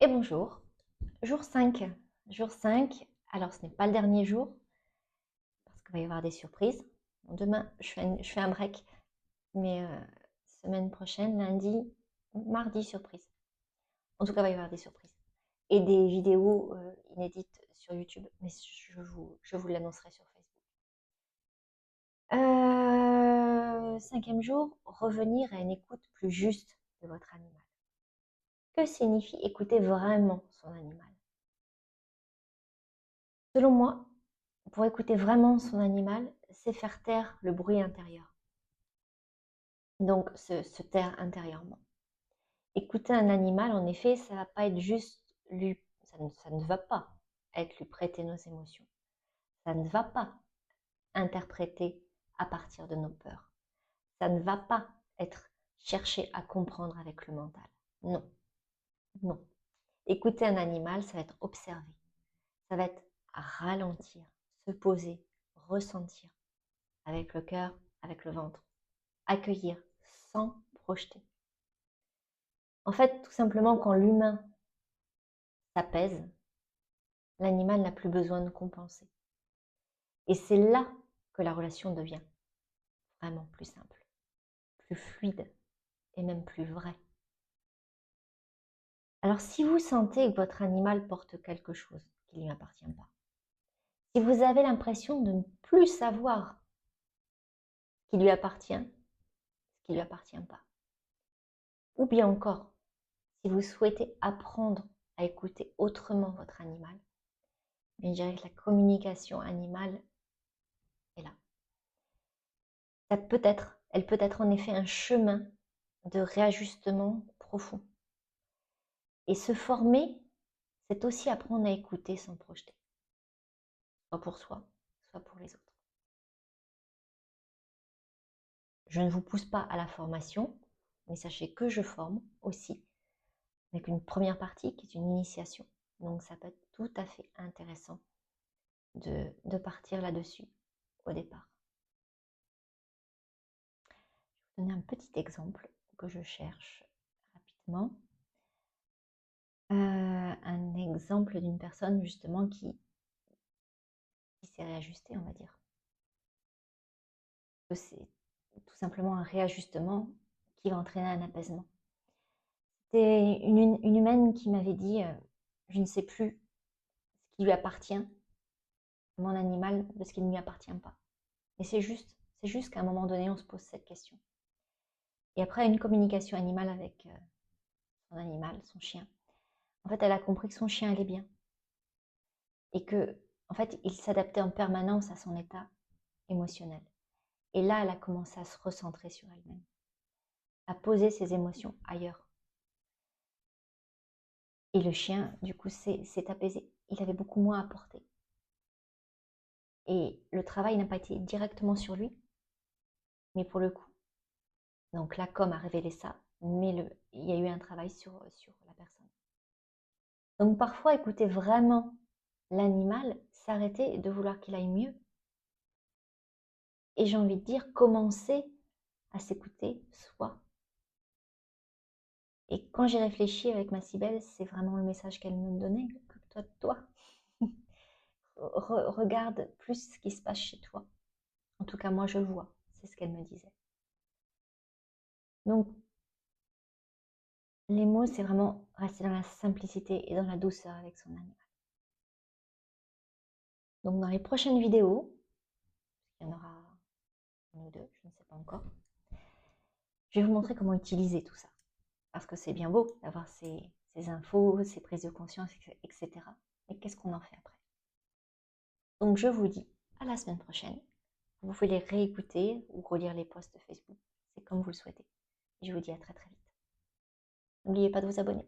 Et bonjour, jour 5. Jour 5, alors ce n'est pas le dernier jour, parce qu'il va y avoir des surprises. Bon, demain, je fais un break, mais semaine prochaine, lundi, mardi, surprise. En tout cas, il va y avoir des surprises. Et des vidéos inédites sur YouTube, mais je vous l'annoncerai sur Facebook. Cinquième jour, revenir à une écoute plus juste de votre animal. Que signifie écouter vraiment son animal? Selon moi, pour écouter vraiment son animal, c'est faire taire le bruit intérieur. Donc, se taire intérieurement. Écouter un animal, en effet, ça va pas être juste lui, ça ne va pas être lui prêter nos émotions. Ça ne va pas interpréter à partir de nos peurs. Ça ne va pas être chercher à comprendre avec le mental. Non, non. Écouter un animal, ça va être observer. Ça va être ralentir, se poser, ressentir avec le cœur, avec le ventre. Accueillir sans projeter. En fait, tout simplement, quand l'humain s'apaise, l'animal n'a plus besoin de compenser. Et c'est là que la relation devient vraiment plus simple, plus fluide et même plus vraie. Alors, si vous sentez que votre animal porte quelque chose qui ne lui appartient pas, si vous avez l'impression de ne plus savoir ce qui lui appartient, ce qui ne lui appartient pas, ou bien encore, si vous souhaitez apprendre à écouter autrement votre animal, je dirais que la communication animale est là. Elle peut être en effet un chemin de réajustement profond. Et se former, c'est aussi apprendre à écouter sans projeter, soit pour soi, soit pour les autres. Je ne vous pousse pas à la formation, mais sachez que je forme aussi, avec une première partie qui est une initiation. Donc ça peut être tout à fait intéressant de partir là-dessus au départ. Je vais vous donner un petit exemple que je cherche rapidement. Un exemple d'une personne justement qui s'est réajustée, on va dire. C'est tout simplement un réajustement qui va entraîner un apaisement. C'était une humaine qui m'avait dit je ne sais plus ce qui lui appartient, mon animal, de ce qui ne lui appartient pas. Et c'est juste qu'à un moment donné, on se pose cette question. Et après une communication animale avec son animal, son chien, en fait, elle a compris que son chien allait bien. Et que, en fait, il s'adaptait en permanence à son état émotionnel. Et là, elle a commencé à se recentrer sur elle-même, à poser ses émotions ailleurs. Et le chien, du coup, s'est apaisé. Il avait beaucoup moins à porter. Et le travail n'a pas été directement sur lui, mais pour le coup. Donc la com a révélé ça, mais il y a eu un travail sur la personne. Donc parfois, écouter vraiment l'animal, s'arrêter de vouloir qu'il aille mieux. Et j'ai envie de dire, commencer à s'écouter soi. Et quand j'ai réfléchi avec ma Cybèle, c'est vraiment le message qu'elle me donnait. Occupe-toi de toi. Regarde plus ce qui se passe chez toi. En tout cas, moi, je le vois. C'est ce qu'elle me disait. Donc, les mots, c'est vraiment rester dans la simplicité et dans la douceur avec son animal. Donc, dans les prochaines vidéos, il y en aura une ou deux, je ne sais pas encore, je vais vous montrer comment utiliser tout ça. Parce que c'est bien beau d'avoir ces infos, ces prises de conscience, etc. Mais qu'est-ce qu'on en fait après? Donc, je vous dis à la semaine prochaine. Vous pouvez les réécouter ou relire les posts de Facebook. C'est comme vous le souhaitez. Et je vous dis à très très vite. N'oubliez pas de vous abonner.